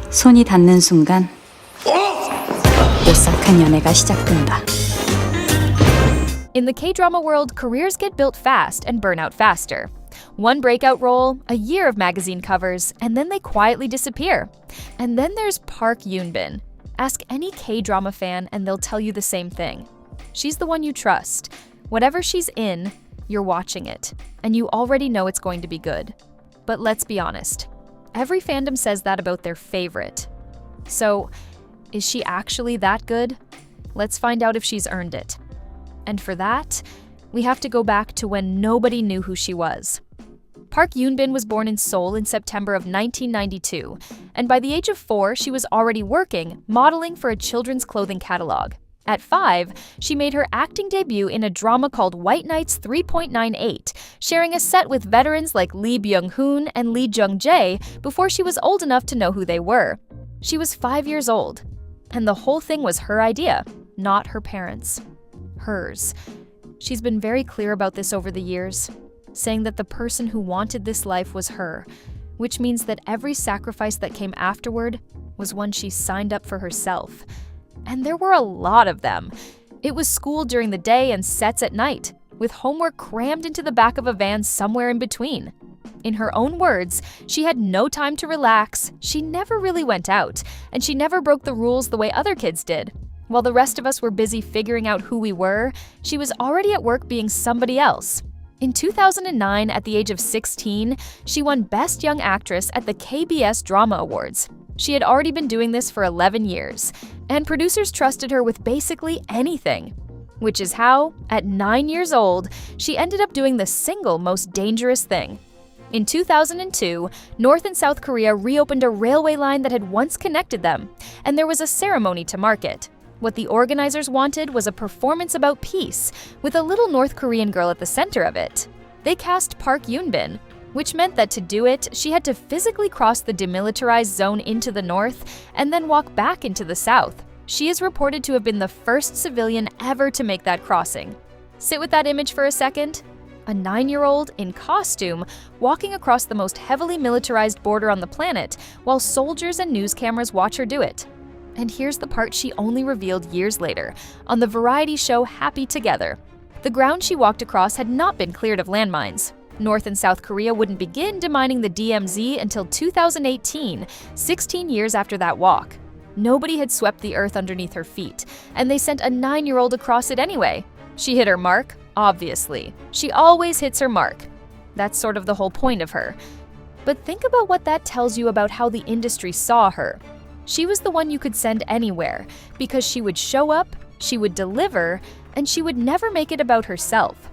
손이 닿는 순간 오싹한 연애가 시작된다. In the K-drama world, careers get built fast and burn out faster. One breakout role, a year of magazine covers, and then they quietly disappear. And then there's Park Eun-bin. Ask any K-drama fan and they'll tell you the same thing. She's the one you trust. Whatever she's in, you're watching it, and you already know it's going to be good. But let's be honest, every fandom says that about their favorite. So, is she actually that good? Let's find out if she's earned it. And for that, we have to go back to when nobody knew who she was. Park Eun-bin was born in Seoul in September of 1992, and by the age of 4, she was already working, modeling for a children's clothing catalog. At 5, she made her acting debut in a drama called White Nights 3.98, sharing a set with veterans like Lee Byung-hoon and Lee Jung-jae before she was old enough to know who they were. She was 5 years old, and the whole thing was her idea, not her parents'. Hers. She's been very clear about this over the years, saying that the person who wanted this life was her, which means that every sacrifice that came afterward was one she signed up for herself. And there were a lot of them. It was school during the day and sets at night, with homework crammed into the back of a van somewhere in between. In her own words, she had no time to relax, she never really went out, and she never broke the rules the way other kids did. While the rest of us were busy figuring out who we were, she was already at work being somebody else. In 2009, at the age of 16, she won Best Young Actress at the KBS Drama Awards. She had already been doing this for 11 years, and producers trusted her with basically anything. Which is how, at 9 years old, she ended up doing the single most dangerous thing. In 2002, North and South Korea reopened a railway line that had once connected them, and there was a ceremony to mark it. What the organizers wanted was a performance about peace, with a little North Korean girl at the center of it. They cast Park Eun-bin, which meant that to do it, she had to physically cross the demilitarized zone into the north and then walk back into the south. She is reported to have been the first civilian ever to make that crossing. Sit with that image for a second. A 9-year-old in costume walking across the most heavily militarized border on the planet while soldiers and news cameras watch her do it. And here's the part she only revealed years later, on the variety show Happy Together. The ground she walked across had not been cleared of landmines. North and South Korea wouldn't begin demining the DMZ until 2018, 16 years after that walk. Nobody had swept the earth underneath her feet, and they sent a 9-year-old across it anyway. She hit her mark, obviously. She always hits her mark. That's sort of the whole point of her. But think about what that tells you about how the industry saw her. She was the one you could send anywhere, because she would show up, she would deliver, and she would never make it about herself.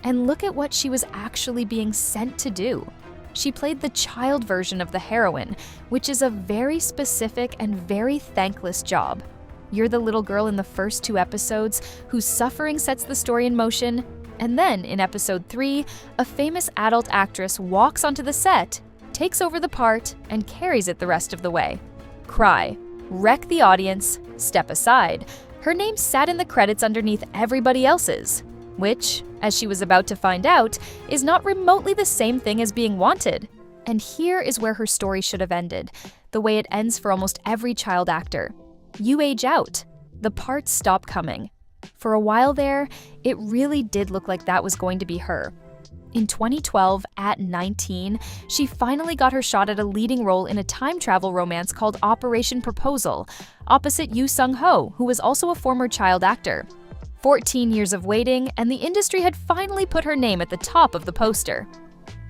And look at what she was actually being sent to do. She played the child version of the heroine, which is a very specific and very thankless job. You're the little girl in the first 2 episodes whose suffering sets the story in motion, and then in episode 3, a famous adult actress walks onto the set, takes over the part, and carries it the rest of the way. Cry, wreck the audience, step aside. Her name sat in the credits underneath everybody else's, which, as she was about to find out, is not remotely the same thing as being wanted. And here is where her story should have ended, the way it ends for almost every child actor. You age out. The parts stop coming. For a while there, it really did look like that was going to be her. In 2012, at 19, she finally got her shot at a leading role in a time travel romance called Operation Proposal, opposite Yoo Sung-ho, who was also a former child actor. 14 years of waiting, and the industry had finally put her name at the top of the poster.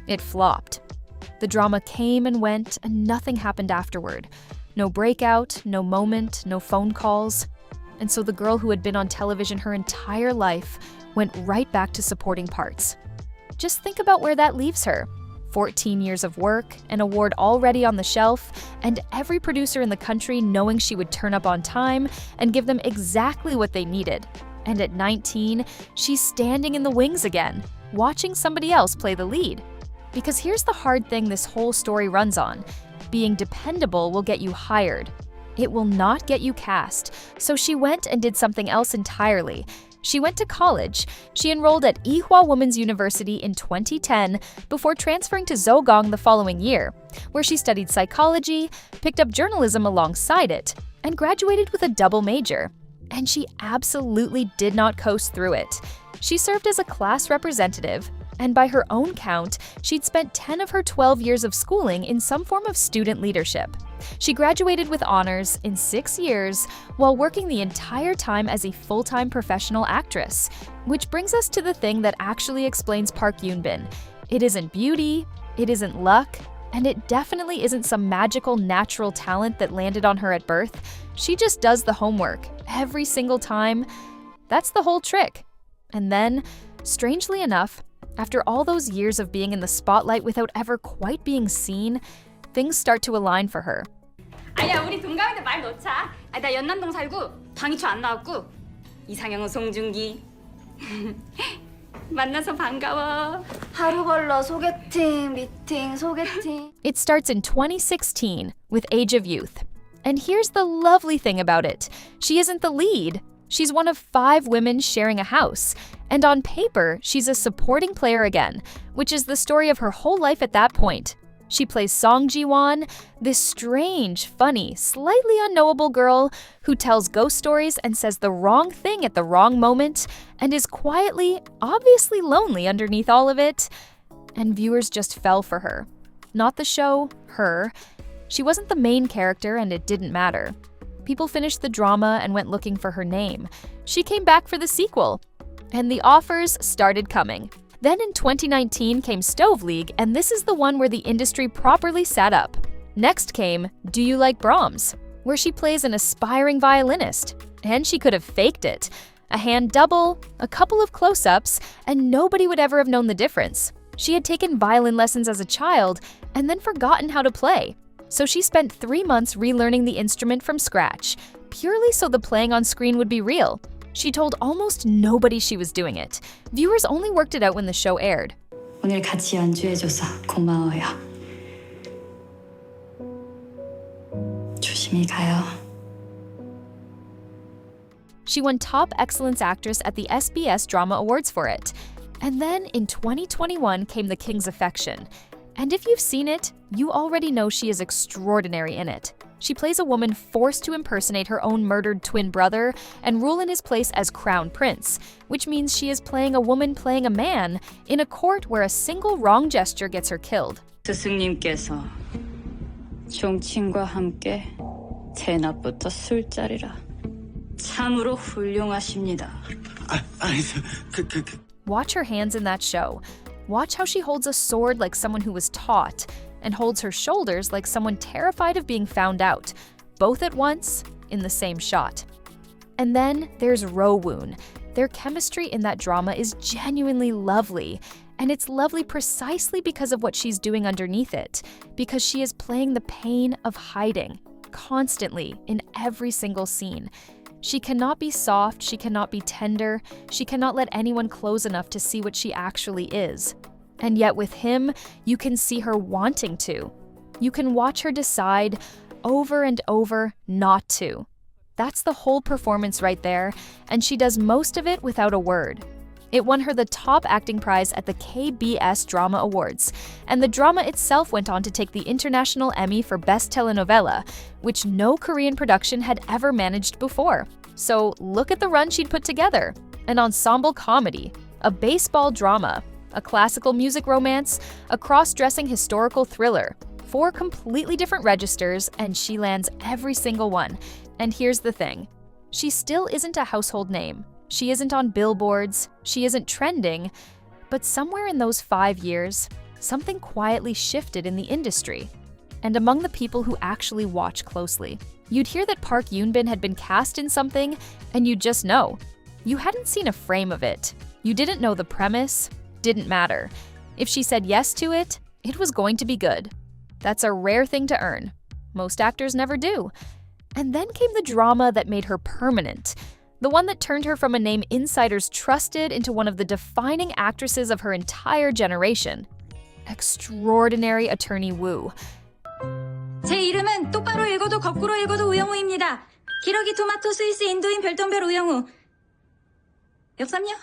It flopped. The drama came and went, and nothing happened afterward. No breakout, no moment, no phone calls. And so the girl who had been on television her entire life went right back to supporting parts. Just think about where that leaves her. 14 years of work, an award already on the shelf, and every producer in the country knowing she would turn up on time and give them exactly what they needed. And at 19, she's standing in the wings again, watching somebody else play the lead. Because here's the hard thing this whole story runs on. Being dependable will get you hired. It will not get you cast. So she went and did something else entirely. She went to college. She enrolled at Ewha Women's University in 2010 before transferring to Zhejiang the following year, where she studied psychology, picked up journalism alongside it, and graduated with a double major. And she absolutely did not coast through it. She served as a class representative, and by her own count, she'd spent 10 of her 12 years of schooling in some form of student leadership. She graduated with honors in 6 years while working the entire time as a full-time professional actress. Which brings us to the thing that actually explains Park Eun-bin. It isn't beauty, it isn't luck, and it definitely isn't some magical natural talent that landed on her at birth. She just does the homework every single time. That's the whole trick. And then, strangely enough, after all those years of being in the spotlight without ever quite being seen, things start to align for her. 아니야, 우리 동갑인데 말 놓자. 나 연남동 살고 방이초 안 나왔고 이상형은 송중기. 만나서 반가워. 하루 걸러 소개팅, 미팅, 소개팅. It starts in 2016 with Age of Youth. And here's the lovely thing about it. She isn't the lead. She's one of 5 women sharing a house. And on paper, she's a supporting player again, which is the story of her whole life at that point. She plays Song Ji-won, this strange, funny, slightly unknowable girl who tells ghost stories and says the wrong thing at the wrong moment and is quietly, obviously lonely underneath all of it. And viewers just fell for her. Not the show, her. She wasn't the main character and it didn't matter. People finished the drama and went looking for her name. She came back for the sequel. And the offers started coming. Then in 2019 came Stove League, and this is the one where the industry properly sat up. Next came Do You Like Brahms, where she plays an aspiring violinist. And she could have faked it. A hand double, a couple of close-ups, and nobody would ever have known the difference. She had taken violin lessons as a child and then forgotten how to play. So she spent 3 months relearning the instrument from scratch, purely so the playing on screen would be real. She told almost nobody she was doing it. Viewers only worked it out when the show aired. 오늘 같이 연주해줘서 고마워요. 조심히 가요. She won Top Excellence Actress at the SBS Drama Awards for it. And then in 2021 came The King's Affection. And if you've seen it, you already know she is extraordinary in it. She plays a woman forced to impersonate her own murdered twin brother and rule in his place as Crown Prince, which means she is playing a woman playing a man in a court where a single wrong gesture gets her killed. 스승님께서 종친과 함께 대낮부터 술자리라 참으로 훌륭하십니다. Watch her hands in that show. Watch how she holds a sword like someone who was taught, and holds her shoulders like someone terrified of being found out, both at once in the same shot. And then there's Ro-woon. Their chemistry in that drama is genuinely lovely, and it's lovely precisely because of what she's doing underneath it, because she is playing the pain of hiding, constantly, in every single scene. She cannot be soft, she cannot be tender, she cannot let anyone close enough to see what she actually is. And yet with him, you can see her wanting to. You can watch her decide over and over not to. That's the whole performance right there, and she does most of it without a word. It won her the top acting prize at the KBS Drama Awards, and the drama itself went on to take the International Emmy for Best Telenovela, which no Korean production had ever managed before. So look at the run she'd put together. An ensemble comedy, a baseball drama, a classical music romance, a cross-dressing historical thriller. 4 completely different registers, and she lands every single one. And here's the thing. She still isn't a household name. She isn't on billboards. She isn't trending. But somewhere in those 5 years, something quietly shifted in the industry. And among the people who actually watch closely. You'd hear that Park Eun-bin had been cast in something, and you'd just know. You hadn't seen a frame of it. You didn't know the premise. Didn't matter. If she said yes to it, it was going to be good. That's a rare thing to earn. Most actors never do. And then came the drama that made her permanent. The one that turned her from a name insiders trusted into one of the defining actresses of her entire generation. Extraordinary Attorney Woo. 제 이름은 똑바로 읽어도 거꾸로 읽어도 우영우입니다. 기러기 토마토 스위스 인도인 별똥별 우영우. 역삼요?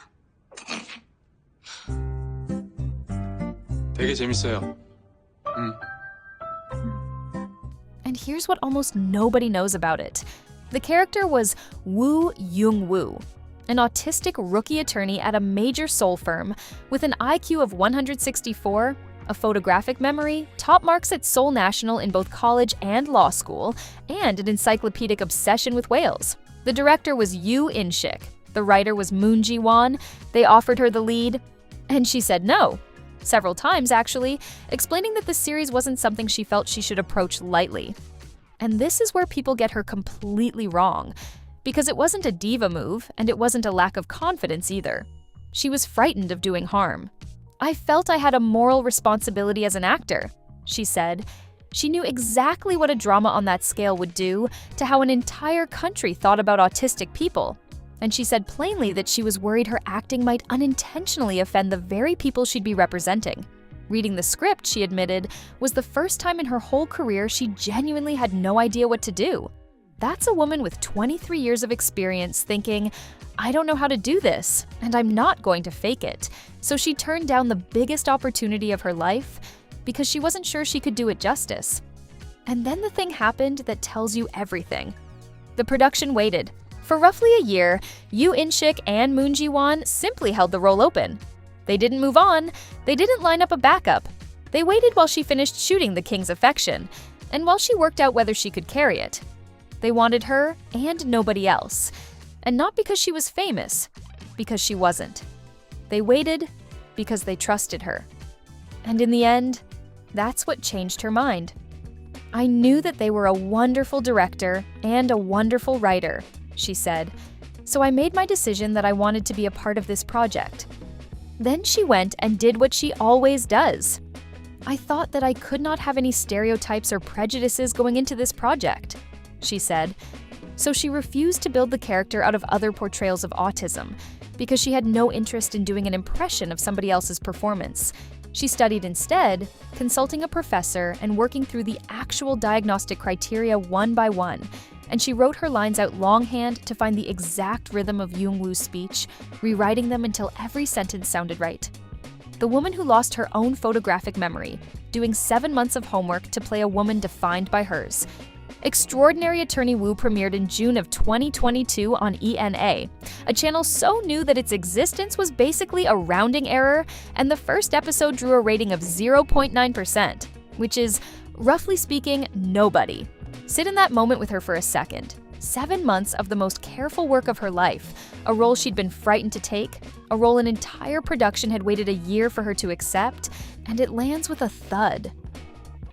되게 재밌어요. And here's what almost nobody knows about it. The character was Woo Young-woo, an autistic rookie attorney at a major Seoul firm with an IQ of 164, a photographic memory, top marks at Seoul National in both college and law school, and an encyclopedic obsession with whales. The director was Yoo In-shik. The writer was Moon Ji-won. They offered her the lead, and she said no. Several times, actually, explaining that the series wasn't something she felt she should approach lightly. And this is where people get her completely wrong, because it wasn't a diva move, and it wasn't a lack of confidence either. She was frightened of doing harm. I felt I had a moral responsibility as an actor, she said. She knew exactly what a drama on that scale would do to how an entire country thought about autistic people. And she said plainly that she was worried her acting might unintentionally offend the very people she'd be representing. Reading the script, she admitted, was the first time in her whole career she genuinely had no idea what to do. That's a woman with 23 years of experience thinking, I don't know how to do this, and I'm not going to fake it. So she turned down the biggest opportunity of her life because she wasn't sure she could do it justice. And then the thing happened that tells you everything. The production waited. For roughly a year, Yoo In-shik and Moon Ji-won simply held the role open. They didn't move on, they didn't line up a backup. They waited while she finished shooting The King's Affection, and while she worked out whether she could carry it. They wanted her and nobody else. And not because she was famous, because she wasn't. They waited because they trusted her. And in the end, that's what changed her mind. I knew that they were a wonderful director and a wonderful writer, she said, so I made my decision that I wanted to be a part of this project. Then she went and did what she always does. I thought that I could not have any stereotypes or prejudices going into this project, she said. So she refused to build the character out of other portrayals of autism because she had no interest in doing an impression of somebody else's performance. She studied instead, consulting a professor and working through the actual diagnostic criteria one by one, and she wrote her lines out longhand to find the exact rhythm of Young-woo's speech, rewriting them until every sentence sounded right. The woman who lost her own photographic memory, doing 7 months of homework to play a woman defined by hers. Extraordinary Attorney Woo premiered in June of 2022 on ENA, a channel so new that its existence was basically a rounding error, and the first episode drew a rating of 0.9%, which is, roughly speaking, nobody. Sit in that moment with her for a second. 7 months of the most careful work of her life, a role she'd been frightened to take, a role an entire production had waited a year for her to accept, and it lands with a thud.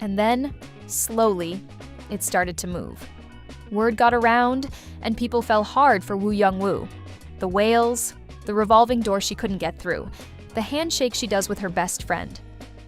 And then, slowly, it started to move. Word got around, and people fell hard for Woo Young-woo. The whales, the revolving door she couldn't get through, the handshake she does with her best friend.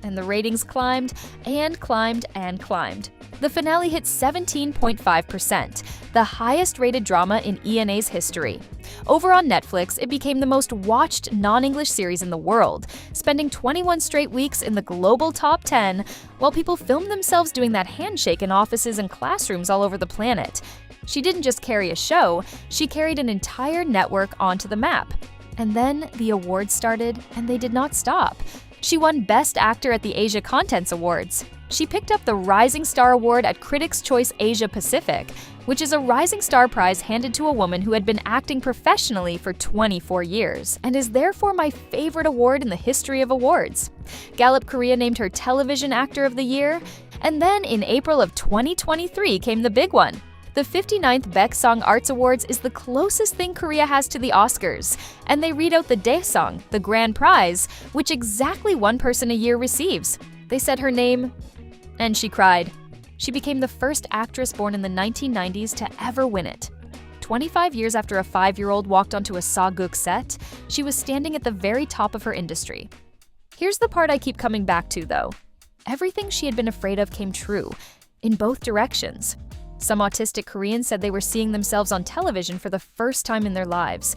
And the ratings climbed and climbed and climbed. The finale hit 17.5%, the highest rated drama in ENA's history. Over on Netflix, it became the most watched non-English series in the world, spending 21 straight weeks in the global top 10, while people filmed themselves doing that handshake in offices and classrooms all over the planet. She didn't just carry a show, she carried an entire network onto the map. And then the awards started, and they did not stop. She won Best Actor at the Asia Contents Awards. She picked up the Rising Star Award at Critics' Choice Asia Pacific, which is a Rising Star prize handed to a woman who had been acting professionally for 24 years, and is therefore my favorite award in the history of awards. Gallup Korea named her Television Actor of the Year, and then in April of 2023 came the big one. The 59th Baeksang Arts Awards is the closest thing Korea has to the Oscars, and they read out the Daesang, the grand prize, which exactly one person a year receives. They said her name, and she cried. She became the first actress born in the 1990s to ever win it. 25 years after a 5-year-old walked onto a Saguk set, she was standing at the very top of her industry. Here's the part I keep coming back to, though. Everything she had been afraid of came true, in both directions. Some autistic Koreans said they were seeing themselves on television for the first time in their lives.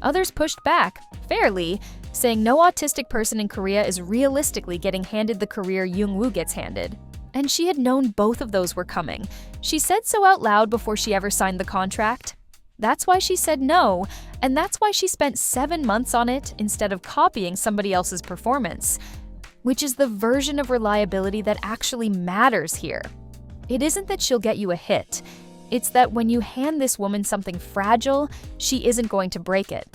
Others pushed back, fairly, saying no autistic person in Korea is realistically getting handed the career Young-woo gets handed. And she had known both of those were coming. She said so out loud before she ever signed the contract. That's why she said no, and that's why she spent 7 months on it instead of copying somebody else's performance, which is the version of reliability that actually matters here. It isn't that she'll get you a hit. It's that when you hand this woman something fragile, she isn't going to break it.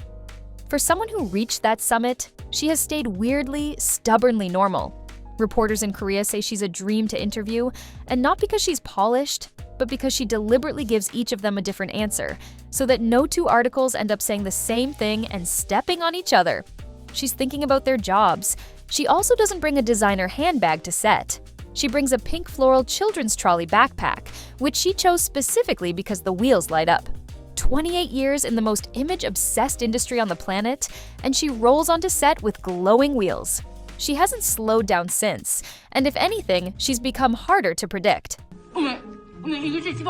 For someone who reached that summit, she has stayed weirdly, stubbornly normal. Reporters in Korea say she's a dream to interview, and not because she's polished, but because she deliberately gives each of them a different answer, so that no two articles end up saying the same thing and stepping on each other. She's thinking about their jobs. She also doesn't bring a designer handbag to set. She brings a pink floral children's trolley backpack, which she chose specifically because the wheels light up. 28 years in the most image-obsessed industry on the planet, and she rolls onto set with glowing wheels. She hasn't slowed down since, and if anything, she's become harder to predict. 어머, 이게 지금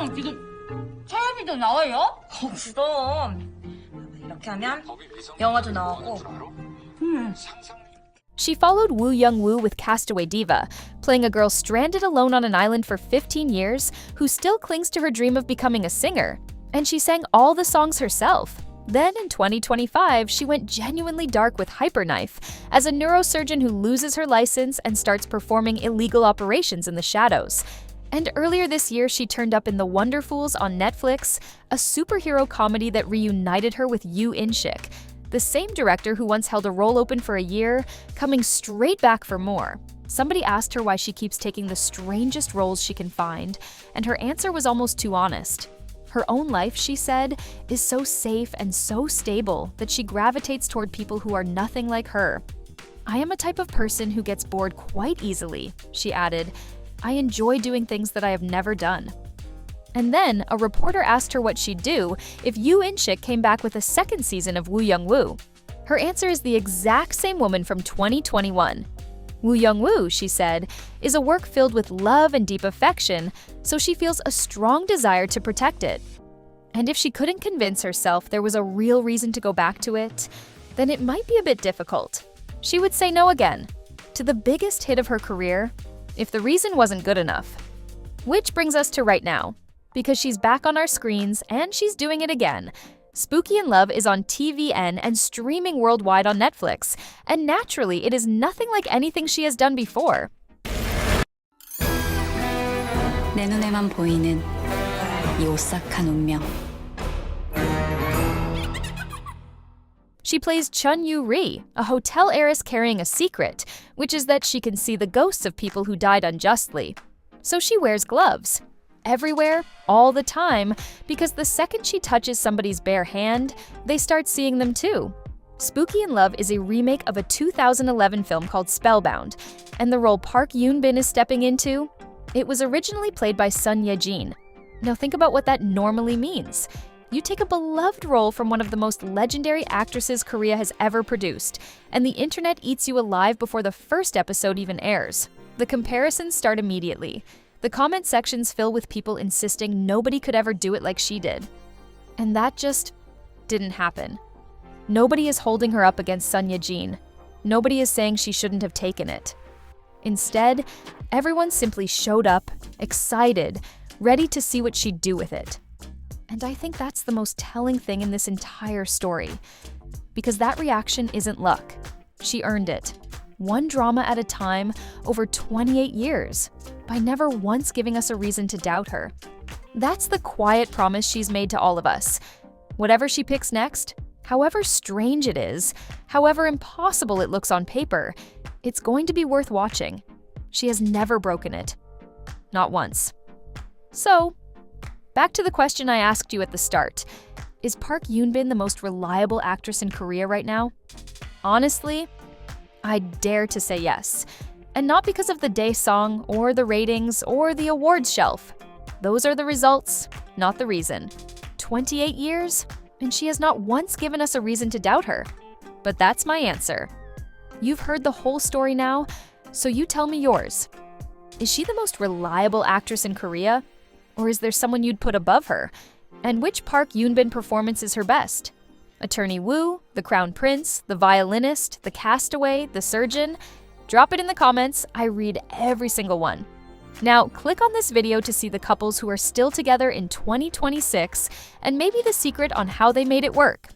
텔레비도 나와요? 그럼 이렇게 하면 영화도 나오고. She followed Woo Young-woo with Castaway Diva, playing a girl stranded alone on an island for 15 years who still clings to her dream of becoming a singer. And she sang all the songs herself. Then in 2025, she went genuinely dark with Hyperknife as a neurosurgeon who loses her license and starts performing illegal operations in the shadows. And earlier this year, she turned up in The Wonderfuls on Netflix, a superhero comedy that reunited her with Yoo In-shik, the same director who once held a role open for a year, coming straight back for more. Somebody asked her why she keeps taking the strangest roles she can find, and her answer was almost too honest. Her own life, she said, is so safe and so stable that she gravitates toward people who are nothing like her. I am a type of person who gets bored quite easily, she added. I enjoy doing things that I have never done. And then, a reporter asked her what she'd do if Yoo In-shik came back with a second season of Woo Young-woo. Her answer is the exact same woman from 2021. Woo Young-woo, she said, is a work filled with love and deep affection, so she feels a strong desire to protect it. And if she couldn't convince herself there was a real reason to go back to it, then it might be a bit difficult. She would say no again, to the biggest hit of her career, if the reason wasn't good enough. Which brings us to right now, because she's back on our screens and she's doing it again. Spooky in Love is on TVN and streaming worldwide on Netflix, and naturally, it is nothing like anything she has done before. 내 눈에만 보이는 이 오싹한 운명. She plays Chun Yu-ri, a hotel heiress carrying a secret, which is that she can see the ghosts of people who died unjustly. So she wears gloves. Everywhere, all the time, because the second she touches somebody's bare hand, they start seeing them too. Spooky in Love is a remake of a 2011 film called Spellbound, and the role Park Eun-bin is stepping into, it was originally played by Sun Ye-jin. Now think about what that normally means. You take a beloved role from one of the most legendary actresses Korea has ever produced, and the internet eats you alive before the first episode even airs. The comparisons start immediately. The comment sections fill with people insisting nobody could ever do it like she did. And that just didn't happen. Nobody is holding her up against Sun Ye-jin. Nobody is saying she shouldn't have taken it. Instead, everyone simply showed up, excited, ready to see what she'd do with it. And I think that's the most telling thing in this entire story. Because that reaction isn't luck. She earned it. One drama at a time, over 28 years, by never once giving us a reason to doubt her. That's the quiet promise she's made to all of us. Whatever she picks next, however strange it is, however impossible it looks on paper, it's going to be worth watching. She has never broken it. Not once. So, back to the question I asked you at the start. Is Park Eun-bin the most reliable actress in Korea right now? Honestly, I dare to say yes. And not because of the Daesang, or the ratings, or the awards shelf. Those are the results, not the reason. 28 years, and she has not once given us a reason to doubt her. But that's my answer. You've heard the whole story now, so you tell me yours. Is she the most reliable actress in Korea? Or is there someone you'd put above her? And which Park Eun-bin performance is her best? Attorney Woo, the Crown Prince, the violinist, the castaway, the surgeon? Drop it in the comments. I read every single one. Now, click on this video to see the couples who are still together in 2026 and maybe the secret on how they made it work.